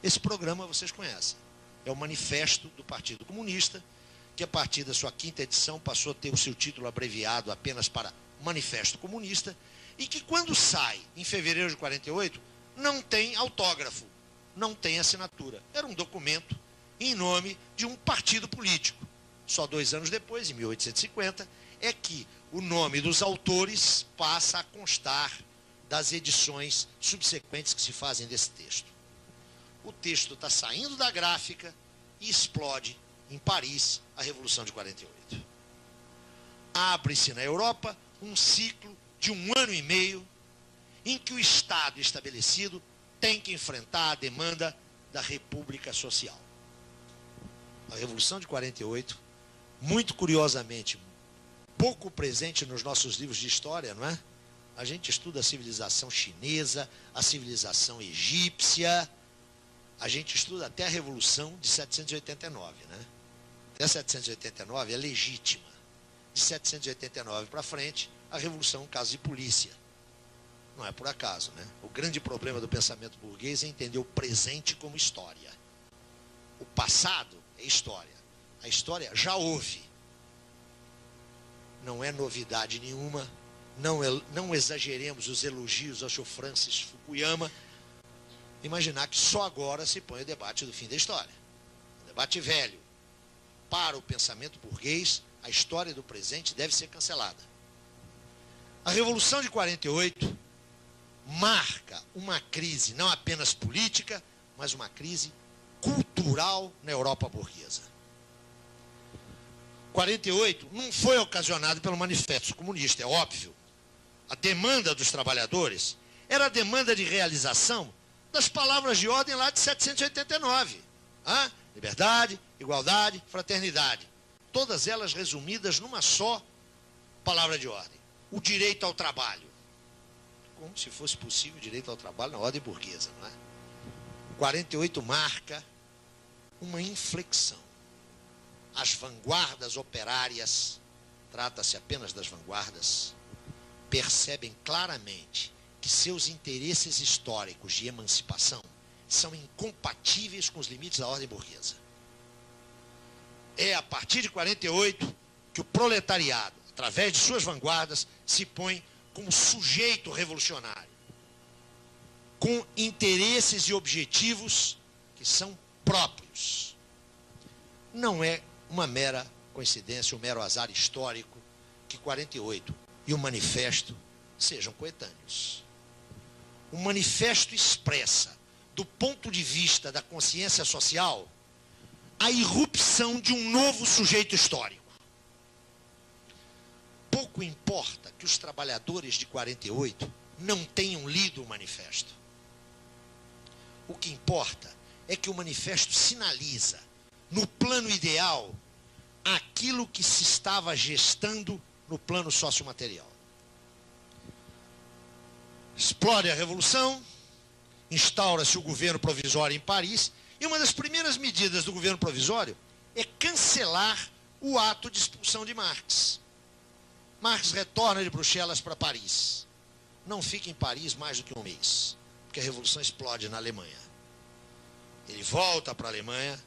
Esse programa vocês conhecem. É o Manifesto do Partido Comunista, que a partir da sua 5ª edição passou a ter o seu título abreviado apenas para Manifesto Comunista, e que quando sai, em fevereiro de 48, não tem autógrafo, não tem assinatura. Era um documento em nome de um partido político. Só 2 anos depois, em 1850, é que o nome dos autores passa a constar das edições subsequentes que se fazem desse texto. O texto está saindo da gráfica e explode em Paris a Revolução de 48. Abre-se na Europa um ciclo de 1 ano e meio em que o Estado estabelecido tem que enfrentar a demanda da República Social. A Revolução de 48, muito curiosamente, pouco presente nos nossos livros de história, não é? A gente estuda a civilização chinesa, a civilização egípcia, a gente estuda até a Revolução de 789, né? Até 789 é legítima. De 789 para frente, a Revolução é um caso de polícia. Não é por acaso, né? O grande problema do pensamento burguês é entender o presente como história. O passado é história. A história já houve. Não é novidade nenhuma. Não exageremos os elogios ao Sr. Francis Fukuyama. Imaginar que só agora se põe o debate do fim da história. Um debate velho. Para o pensamento burguês, a história do presente deve ser cancelada. A Revolução de 48 marca uma crise não apenas política, mas uma crise cultural na Europa burguesa. 48 não foi ocasionado pelo Manifesto Comunista, é óbvio. A demanda dos trabalhadores era a demanda de realização das palavras de ordem lá de 789. Liberdade, igualdade, fraternidade. Todas elas resumidas numa só palavra de ordem. O direito ao trabalho. Como se fosse possível o direito ao trabalho na ordem burguesa, não é? 48 marca uma inflexão. As vanguardas operárias, trata-se apenas das vanguardas, percebem claramente que seus interesses históricos de emancipação são incompatíveis com os limites da ordem burguesa. É a partir de 48 que o proletariado, através de suas vanguardas, se põe como sujeito revolucionário, com interesses e objetivos que são próprios. Não é uma mera coincidência, um mero azar histórico que 48 e o Manifesto sejam coetâneos. O Manifesto expressa, do ponto de vista da consciência social, a irrupção de um novo sujeito histórico. Pouco importa que os trabalhadores de 48 não tenham lido o Manifesto. O que importa é que o Manifesto sinaliza, no plano ideal, aquilo que se estava gestando no plano sociomaterial. Explode a Revolução, instaura-se o governo provisório em Paris, e uma das primeiras medidas do governo provisório é cancelar o ato de expulsão de Marx. Marx retorna de Bruxelas para Paris. Não fica em Paris mais do que um mês, porque a Revolução explode na Alemanha. Ele volta para a Alemanha,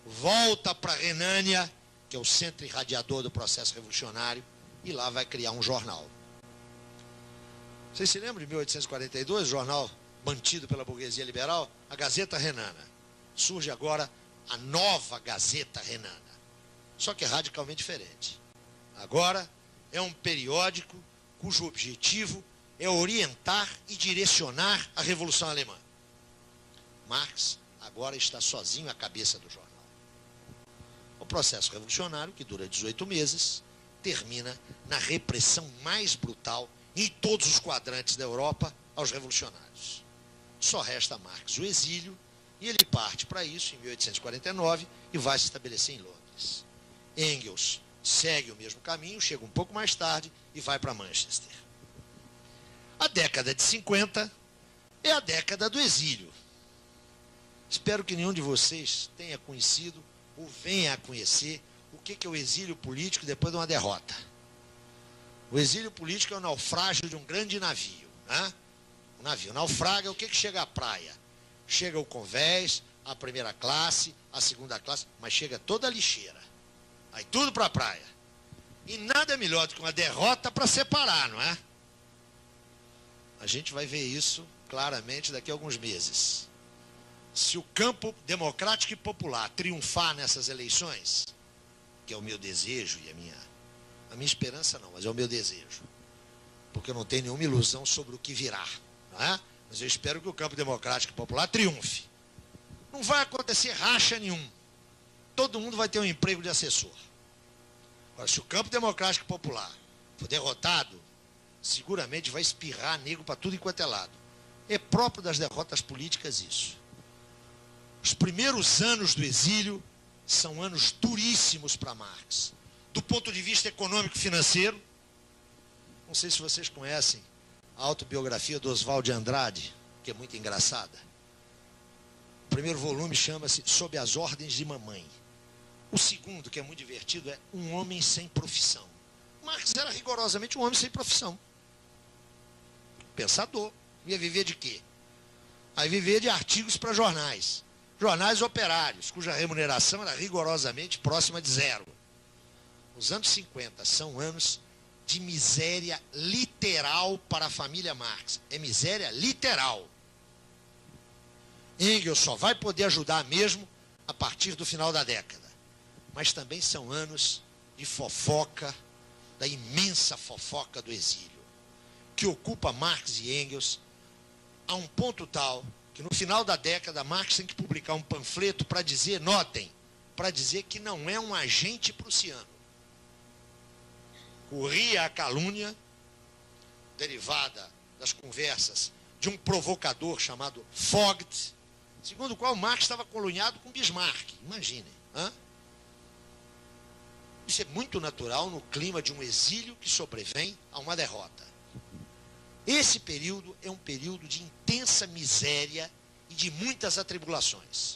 volta para a Renânia, que é o centro irradiador do processo revolucionário, e lá vai criar um jornal. Vocês se lembram de 1842, o jornal mantido pela burguesia liberal? A Gazeta Renana. Surge agora a nova Gazeta Renana, só que é radicalmente diferente. Agora é um periódico cujo objetivo é orientar e direcionar a Revolução Alemã. Marx agora está sozinho à cabeça do jornal. O processo revolucionário, que dura 18 meses, termina na repressão mais brutal em todos os quadrantes da Europa aos revolucionários. Só resta a Marx o exílio, e ele parte para isso em 1849 e vai se estabelecer em Londres. Engels segue o mesmo caminho, chega um pouco mais tarde e vai para Manchester. A década de 50 é a década do exílio. Espero que nenhum de vocês tenha conhecido ou venha a conhecer o que é o exílio político depois de uma derrota. O exílio político é o naufrágio de um grande navio, né? O navio naufraga, o que chega à praia? Chega o convés, a primeira classe, a segunda classe, mas chega toda a lixeira. Aí tudo para a praia. E nada melhor do que uma derrota para separar, não é? A gente vai ver isso claramente daqui a alguns meses. Se o campo democrático e popular triunfar nessas eleições, que é o meu desejo e a minha esperança não, mas é o meu desejo, porque eu não tenho nenhuma ilusão sobre o que virá, não é? Mas eu espero que o campo democrático e popular triunfe. Não vai acontecer racha nenhum. Todo mundo vai ter um emprego de assessor. Agora, se o campo democrático e popular for derrotado, seguramente vai espirrar nego para tudo enquanto é lado. É próprio das derrotas políticas isso. Os primeiros anos do exílio são anos duríssimos para Marx. Do ponto de vista econômico e financeiro, não sei se vocês conhecem a autobiografia do Oswald de Andrade, que é muito engraçada. O primeiro volume chama-se Sob as Ordens de Mamãe. O segundo, que é muito divertido, é Um Homem Sem Profissão. Marx era rigorosamente um homem sem profissão. Pensador. Ia viver de quê? Aí vivia de artigos para jornais. Jornais operários, cuja remuneração era rigorosamente próxima de zero. Os anos 50 são anos de miséria literal para a família Marx. É miséria literal. Engels só vai poder ajudar mesmo a partir do final da década. Mas também são anos de fofoca, da imensa fofoca do exílio, que ocupa Marx e Engels a um ponto tal que no final da década Marx tem que publicar um panfleto para dizer, notem, para dizer que não é um agente prussiano. Corria a calúnia, derivada das conversas de um provocador chamado Vogt, segundo o qual Marx estava colunhado com Bismarck. Imaginem. Isso é muito natural no clima de um exílio que sobrevém a uma derrota. Esse período é um período de intensa miséria e de muitas atribulações.